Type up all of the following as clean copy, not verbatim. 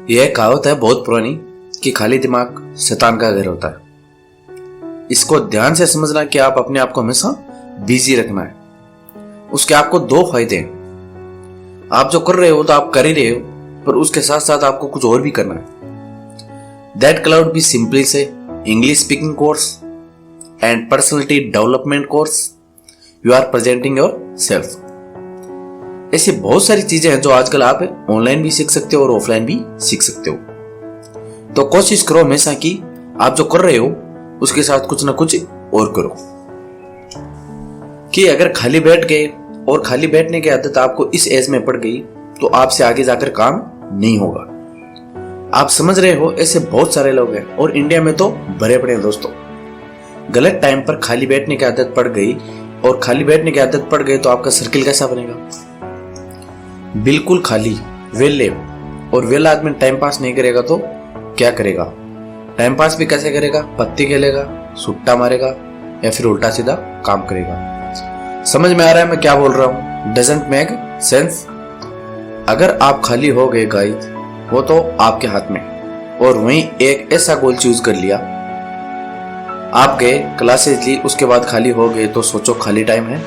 यह कहावत है बहुत पुरानी कि खाली दिमाग शैतान का घर होता है। इसको ध्यान से समझना कि आप अपने आप को हमेशा बिजी रखना है। उसके आपको दो फायदे हैं। आप जो कर रहे हो तो आप कर ही रहे हो, पर उसके साथ साथ आपको कुछ और भी करना है। That could be simply say English speaking course and personality development course you are presenting yourself. ऐसी बहुत सारी चीजें हैं जो आजकल आप ऑनलाइन भी सीख सकते हो और ऑफलाइन भी सीख सकते हो। तो कोशिश करो हमेशा कि आप जो कर रहे हो उसके साथ कुछ ना कुछ और करो। कि अगर खाली बैठ गए और खाली बैठने की आदत आपको इस एज में पड़ गई तो आपसे आगे जाकर काम नहीं होगा। आप समझ रहे हो, ऐसे बहुत सारे लोग हैं और इंडिया में तो भरे पड़े हैं दोस्तों। गलत टाइम पर खाली बैठने की आदत पड़ गई और खाली बैठने की आदत पड़ गई तो आपका सर्किल कैसा बनेगा? बिल्कुल खाली वेले, और वेला आदमी टाइम पास नहीं करेगा तो क्या करेगा? टाइम पास भी कैसे करेगा? पत्ती खेलेगा, सुट्टा मारेगा या फिर उल्टा सीधा काम करेगा। समझ में आ रहा है मैं क्या बोल रहा हूं? Doesn't make sense. अगर आप खाली हो गए गाइस, वो तो आपके हाथ में, और वहीं एक ऐसा गोल चूज कर लिया, आप गए क्लासेस ली, उसके बाद खाली हो गए तो सोचो खाली टाइम है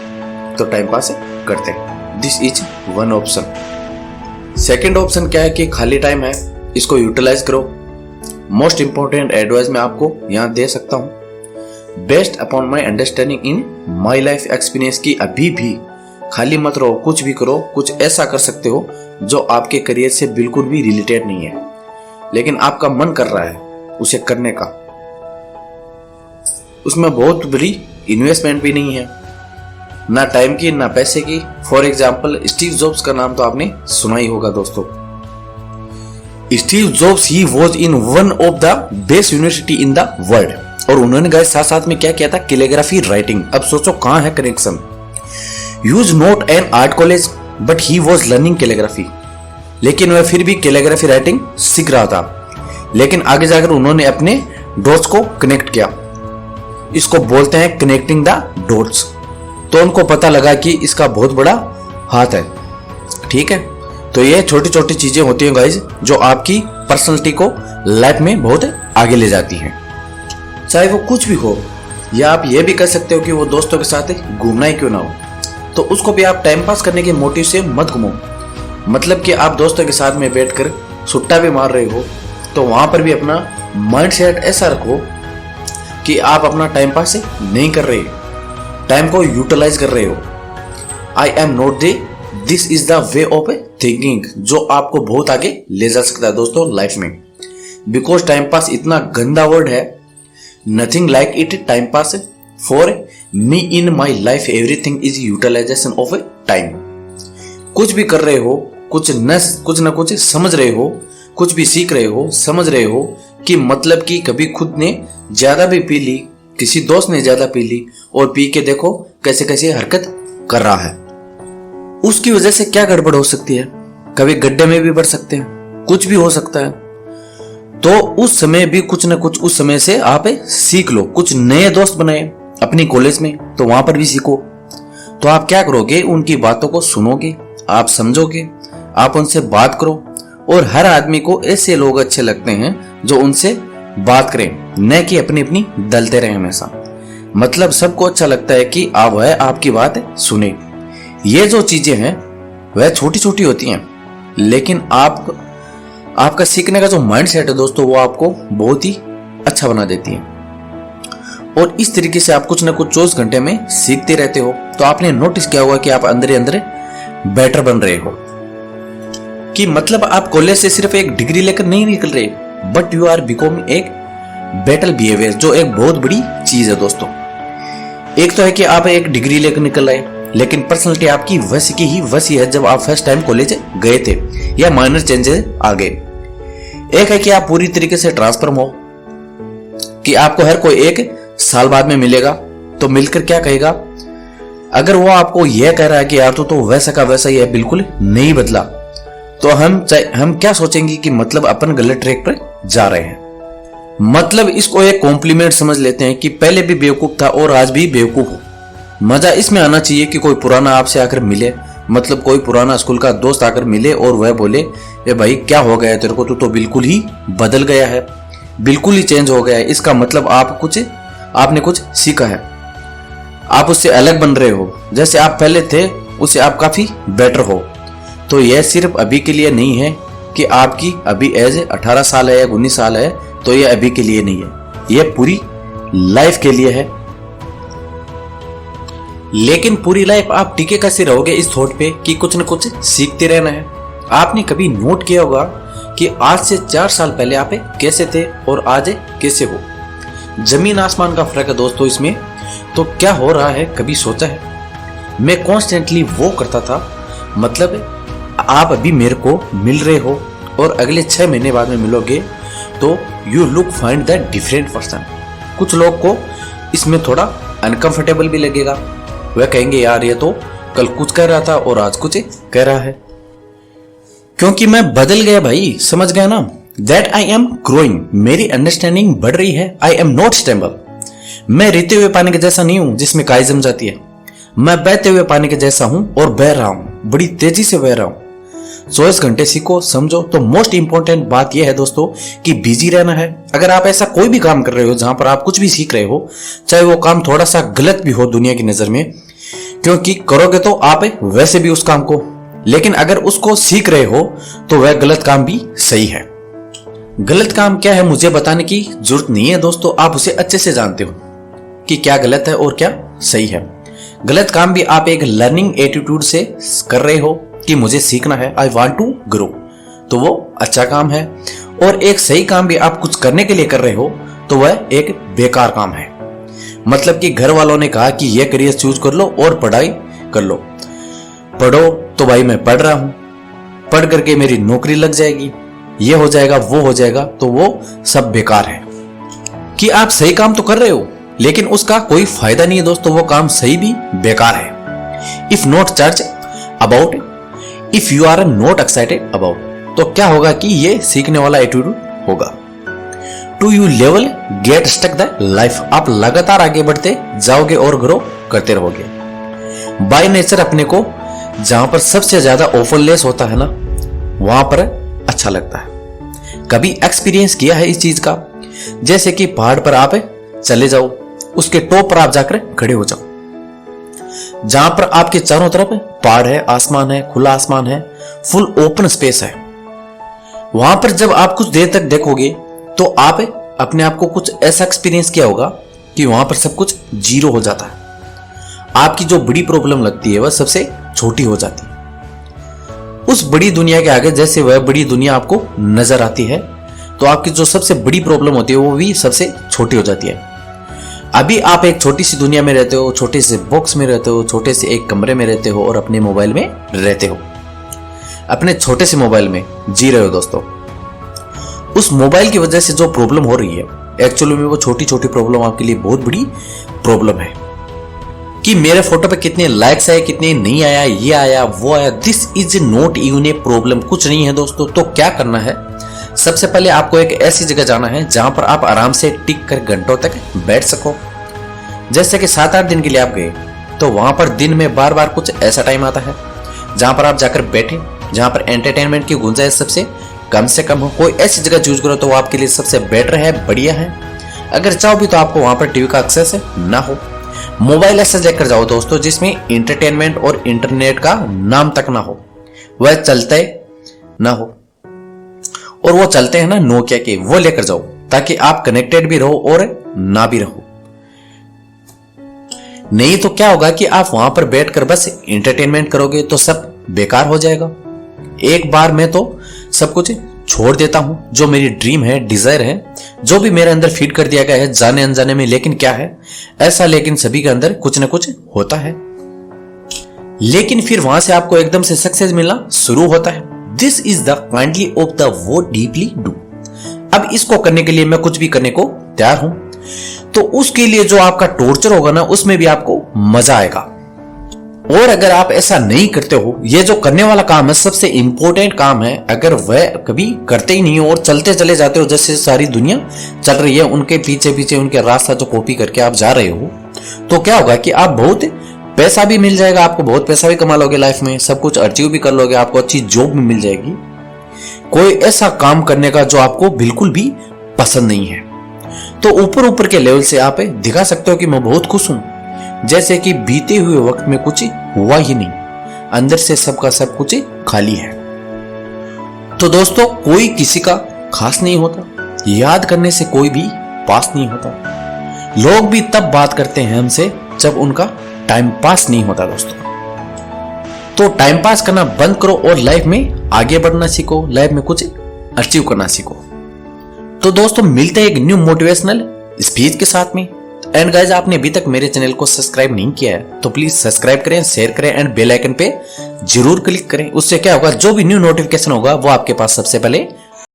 तो टाइम पास करते हैं। This is one option. Second option क्या है कि खाली टाइम है, इसको यूटिलाइज करो। मोस्ट इंपॉर्टेंट एडवाइस मैं आपको यहां दे सकता हूं, based upon my understanding in my life experience की अभी भी खाली मत रहो, कुछ भी करो। कुछ ऐसा कर सकते हो जो आपके करियर से बिल्कुल भी रिलेटेड नहीं है, लेकिन आपका मन कर रहा है उसे करने का। उसमें बहुत बड़ी इन्वेस्टमेंट भी नहीं है, ना टाइम की ना पैसे की। फॉर एग्जाम्पल स्टीव जॉब्स का नाम तो आपने सुना ही होगा दोस्तों। Steve jobs he was in one of the best university in the world, और उन्होंने गए साथ साथ में क्या किया था? Calligraphy writing. अब सोचो कहां है connection. Use not an art college but he was learning calligraphy, लेकिन वह फिर भी कैलीग्राफी राइटिंग सीख रहा था। लेकिन आगे जाकर उन्होंने अपने डॉट्स को कनेक्ट किया। इसको बोलते हैं कनेक्टिंग द डॉट्स। तो उनको पता लगा कि इसका बहुत बड़ा हाथ है। ठीक है, तो ये छोटी छोटी चीजें होती हैं गाइस जो आपकी पर्सनालिटी को लाइफ में बहुत आगे ले जाती हैं, चाहे वो कुछ भी हो। या आप ये भी कर सकते हो कि वो दोस्तों के साथ घूमना ही क्यों ना हो, तो उसको भी आप टाइम पास करने के मोटिव से मत घूमो। मतलब कि आप दोस्तों के साथ में बैठकर सुट्टा भी मार रहे हो तो वहां पर भी अपना माइंड सेट ऐसा रखो कि आप अपना टाइम पास नहीं कर रहे, टाइम को यूटिलाइज कर रहे हो। I am not they, this is the way of thinking जो आपको बहुत आगे ले जा सकता है दोस्तों लाइफ में। बिकॉज टाइम पास इतना गंदा वर्ड है, nothing like it time pass. For me in my life everything is utilisation of time. कुछ भी कर रहे हो, कुछ न कुछ समझ रहे हो, कुछ भी सीख रहे हो, समझ रहे हो कि मतलब कि कभी खुद ने ज्यादा भी पी ली, किसी दोस्त ने ज्यादा पी ली और पी के देखो कैसे कैसे हरकत कर रहा है। उसकी वजह से क्या गड़बड़ हो सकती है? कभी गड्ढे में भी बढ़ सकते हैं, कुछ भी हो सकता है। तो उस समय भी कुछ न कुछ उस समय से आप सीख लो। कुछ नए दोस्त बनाए अपनी कॉलेज में, तो वहां पर भी सीखो। तो आप क्या करोगे? उनकी बातों को सुनोगे, आप समझोगे, आप उनसे बात करो। और हर आदमी को ऐसे लोग अच्छे लगते हैं जो उनसे बात करें, न कि अपनी अपनी दलते रहे हमेशा। मतलब सबको अच्छा लगता है कि वह आपकी बात सुने। ये जो चीजें हैं वह छोटी छोटी होती हैं, लेकिन आपका सीखने का जो माइंड सेट है दोस्तों वो आपको बहुत ही अच्छा बना देती है। और इस तरीके से आप कुछ ना कुछ 24 घंटे में सीखते रहते हो। तो आपने नोटिस किया होगा कि आप अंदर अंदर बेटर बन रहे हो। कि मतलब आप कॉलेज से सिर्फ एक डिग्री लेकर नहीं निकल रहे, बट यू आर बिकमिंग एक बेटर बिहेवियर, जो एक बहुत बड़ी चीज है दोस्तों। एक तो है कि आप एक डिग्री लेकर निकल रहे, लेकिन पर्सनालिटी आपकी वैसी की ही वैसी है जब आप फर्स्ट टाइम कॉलेज गए थे, या माइनर चेंजेस आ गए। एक है कि आप पूरी तरीके से ट्रांसफॉर्म हो, कि आपको हर कोई एक साल बाद में मिलेगा, तो मिलकर क्या कहेगा? अगर वो आपको यह कह रहा है कि यार तो वैसा का वैसा ही है, बिल्कुल नहीं बदला, तो हम क्या सोचेंगे कि मतलब अपन गलत ट्रैक पर जा रहे हैं। मतलब इसको एक कॉम्प्लीमेंट समझ लेते हैं कि पहले भी बेवकूफ था और आज भी बेवकूफ हो। मजा इसमें आना चाहिए कि कोई पुराना आपसे आकर मिले, मतलब कोई पुराना स्कूल का दोस्त आकर मिले और वह बोले, ए भाई क्या हो गया है तेरे को, तू तो बिल्कुल ही बदल गया है, बिल्कुल ही चेंज हो गया है। इसका मतलब आपने कुछ सीखा है, आप उससे अलग बन रहे हो, जैसे आप पहले थे उससे आप काफी बेटर हो। तो यह सिर्फ अभी के लिए नहीं है कि आपकी अभी एज 18 साल है या 19 साल है, तो यह अभी के लिए नहीं है, यह पूरी लाइफ के लिए है। लेकिन पूरी लाइफ आप टिके कैसे रहोगे इस थॉट पे कि कुछ न कुछ सीखते रहना है। आपने कभी नोट किया होगा कि आज से 4 साल पहले आप कैसे थे और आज कैसे हो? जमीन आसमान का फर्क है दोस्तों इसमें। तो क्या हो रहा है कभी सोचा है? मैं कॉन्स्टेंटली वो करता था, मतलब आप अभी मेरे को मिल रहे हो और अगले 6 महीने बाद में मिलोगे तो you look find that different person. कुछ लोग को इसमें थोड़ा अनकंफर्टेबल भी लगेगा, वह कहेंगे यार ये तो कल कुछ कह रहा था और आज कुछ कह रहा है, क्योंकि मैं बदल गया भाई, समझ गया ना। दैट आई एम ग्रोइंग, मेरी अंडरस्टैंडिंग बढ़ रही है। आई एम नॉट स्टेबल, मैं रहते हुए पानी के जैसा नहीं हूं जिसमें काई जम जाती है, मैं बहते हुए पानी के जैसा हूं और बह रहा हूं, बड़ी तेजी से बह रहा हूं। 24 घंटे सीखो समझो। तो मोस्ट इंपॉर्टेंट बात यह है दोस्तों कि बिजी रहना है। अगर आप ऐसा कोई भी काम कर रहे हो जहां पर आप कुछ भी सीख रहे हो, चाहे वो काम थोड़ा सा गलत भी हो दुनिया की नजर में, क्योंकि करोगे तो आप वैसे भी उस काम को, लेकिन अगर उसको सीख रहे हो तो वह गलत काम भी सही है। गलत काम क्या है मुझे बताने की जरूरत नहीं है दोस्तों, आप उसे अच्छे से जानते हो कि क्या गलत है और क्या सही है। गलत काम भी आप एक लर्निंग एटीट्यूड से कर रहे हो कि मुझे सीखना है, आई वांट टू ग्रो, तो वो अच्छा काम है। और एक सही काम भी आप कुछ करने के लिए कर रहे हो तो वह एक बेकार काम है। मतलब कि घर वालों ने कहा कि यह करियर चूज कर लो और पढ़ाई कर लो, पढ़ो तो भाई मैं पढ़ रहा हूं, पढ़ करके मेरी नौकरी लग जाएगी, ये हो जाएगा वो हो जाएगा, तो वो सब बेकार है। कि आप सही काम तो कर रहे हो लेकिन उसका कोई फायदा नहीं है दोस्तों, वो काम सही भी बेकार है। If not charge about, if you are not excited about, तो क्या होगा कि ये सीखने वाला एटीट्यूड होगा। To you level get stuck the life, आप लगातार आगे बढ़ते जाओगे और ग्रो करते रहोगे। बाय नेचर अपने को जहां पर सबसे ज्यादा ओवरलेस होता है ना, वहां पर अच्छा लगता है। कभी एक्सपीरियंस किया है इस चीज का? जैसे कि पहाड़ पर आप चले जाओ, उसके टॉप पर आप जाकर खड़े हो जाओ, जहां पर आपके चारों तरफ पहाड़ है, आसमान है, खुला आसमान है, फुल ओपन स्पेस है। वहां पर जब आप कुछ देर तक देखोगे तो आप अपने आप को कुछ ऐसा एक्सपीरियंस किया होगा कि वहां पर सब कुछ जीरो हो जाता है। आपकी जो बड़ी प्रॉब्लम लगती है वह सबसे छोटी हो जाती है उस बड़ी दुनिया के आगे। जैसे वह बड़ी दुनिया आपको नजर आती है तो आपकी जो सबसे बड़ी प्रॉब्लम होती है वो भी सबसे छोटी हो जाती है। अभी आप एक छोटी सी दुनिया में रहते हो, छोटे से बॉक्स में रहते हो, छोटे से एक कमरे में रहते हो और अपने मोबाइल में रहते हो, अपने छोटे से मोबाइल में जी रहे हो दोस्तों। उस मोबाइल की वजह से जो प्रॉब्लम हो रही है एक्चुअली में वो छोटी छोटी प्रॉब्लम आपके लिए बहुत बड़ी प्रॉब्लम है। कि मेरे फोटो पे कितने लाइक्स आए, कितने नहीं आया, ये आया वो आया, this is not even a problem, कुछ नहीं है दोस्तों। तो क्या करना है, सबसे पहले आपको एक ऐसी जगह जाना है जहां पर आप आराम से टिक कर घंटों तक बैठ सको। जैसे कि 7-8 दिन के लिए आप गए तो वहां पर दिन में बार बार कुछ ऐसा टाइम आता है जहां पर आप जाकर बैठे, जहां पर एंटरटेनमेंट की गुंजाइश सबसे कम से कम हो। कोई ऐसी जगह चूज करो तो वो आपके लिए सबसे बेटर है, बढ़िया है। अगर चाहो भी तो आपको वहां पर टीवी का एक्सेस ना हो। मोबाइल ऐसा लेकर जाओ दोस्तों जिसमें इंटरटेनमेंट और इंटरनेट का नाम तक ना हो, वह चलते ना हो। और वो चलते हैं ना नोकिया के, वो लेकर जाओ ताकि आप कनेक्टेड भी रहो और ना भी रहो। नहीं तो क्या होगा कि आप वहां पर बैठकर बस इंटरटेनमेंट करोगे तो सब बेकार हो जाएगा। एक बार मैं तो सब कुछ छोड़ देता हूं, जो मेरी ड्रीम है, डिजायर है, जो भी मेरे अंदर फीड कर दिया गया है जाने अनजाने में। लेकिन क्या है ऐसा, लेकिन सभी के अंदर कुछ ना कुछ होता है। लेकिन फिर वहां से आपको एकदम से सक्सेस मिलना शुरू होता है। This is the kindly of the वो डीपली डू। अब इसको करने के लिए मैं कुछ भी करने को तैयार हूं, तो उसके लिए जो आपका टॉर्चर होगा ना उसमें भी आपको मजा आएगा। और अगर आप ऐसा नहीं करते हो, ये जो करने वाला काम है सबसे इंपॉर्टेंट काम है, अगर वह कभी करते ही नहीं हो और चलते चले जाते हो जैसे सारी दुनिया चल रही है, उनके पीछे पीछे उनके रास्ता जो कॉपी करके आप जा रहे हो, तो क्या होगा कि आप बहुत पैसा भी मिल जाएगा आपको, बहुत पैसा भी कमा लोगे लाइफ में, सब कुछ अचीव भी कर लोगे, आपको अच्छी जॉब भी मिल जाएगी। कोई ऐसा काम करने का जो आपको बिल्कुल भी पसंद नहीं है, तो ऊपर ऊपर के लेवल से आप दिखा सकते हो कि मैं बहुत खुश हूं, जैसे कि बीते हुए वक्त में कुछ हुआ ही नहीं, अंदर से सबका सब कुछ खाली है। तो दोस्तों, कोई किसी का खास नहीं होता, याद करने से कोई भी पास नहीं होता। लोग भी तब बात करते हैं हमसे जब उनका टाइम पास नहीं होता। दोस्तों, तो टाइम पास करना बंद करो और लाइफ में आगे बढ़ना सीखो, लाइफ में कुछ अचीव करना सीखो। तो दोस्तों, मिलते हैं एक न्यू मोटिवेशनल स्पीच के साथ में। एंड गाइस, आपने अभी तक मेरे चैनल को सब्सक्राइब नहीं किया है तो प्लीज सब्सक्राइब करें, शेयर करें एंड बेल आइकन पे जरूर क्लिक करें। उससे क्या होगा, जो भी न्यू नोटिफिकेशन होगा वो आपके पास सबसे पहले